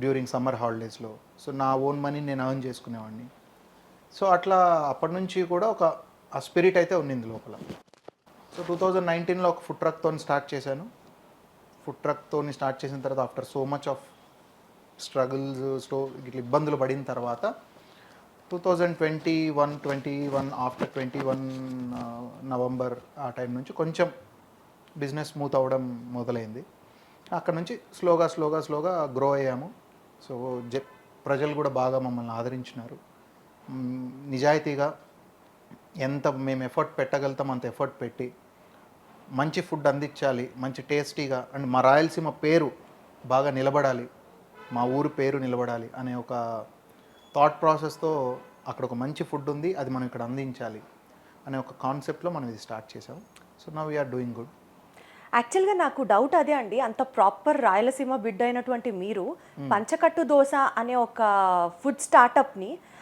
During summer హాలిడేస్లో. So నా own money నేను ఎర్న్ చేసుకునేవాడిని. సో అట్లా అప్పటి నుంచి కూడా ఒక ఆ స్పిరిట్ అయితే ఉన్నింది లోపల. సో 2019లో ఒక ఫుడ్ ట్రక్తో స్టార్ట్ చేశాను. ఫుడ్ ట్రక్తో స్టార్ట్ చేసిన తర్వాత after so much of struggles ఇట్లా ఇబ్బందులు పడిన తర్వాత 2021 ఆఫ్టర్ 21 నవంబర్ ఆ టైం నుంచి కొంచెం బిజినెస్ స్మూత్ అవ్వడం మొదలైంది. అక్కడ నుంచి స్లోగా గ్రో అయ్యాము. సో ప్రజలు కూడా బాగా మమ్మల్ని ఆదరించినారు. నిజాయితీగా ఎంత మేము ఎఫర్ట్ పెట్టగలుగుతాం అంత ఎఫర్ట్ పెట్టి మంచి ఫుడ్ అందించాలి, మంచి టేస్టీగా, అండ్ మా రాయలసీమ పేరు బాగా నిలబడాలి, మా ఊరు పేరు నిలబడాలి అనే ఒక థాట్ ప్రాసెస్తో అక్కడ ఒక మంచి ఫుడ్ ఉంది, అది మనం ఇక్కడ అందించాలి అనే ఒక కాన్సెప్ట్లో మనం ఇది స్టార్ట్ చేసాం. So now we're doing good. యాక్చువల్గా నాకు డౌట్ అదే అండి, అంత ప్రాపర్ రాయలసీమ బిడ్డ అయినటువంటి మీరు పంచకట్టు దోశ అనే ఒక ఫుడ్ స్టార్టప్ని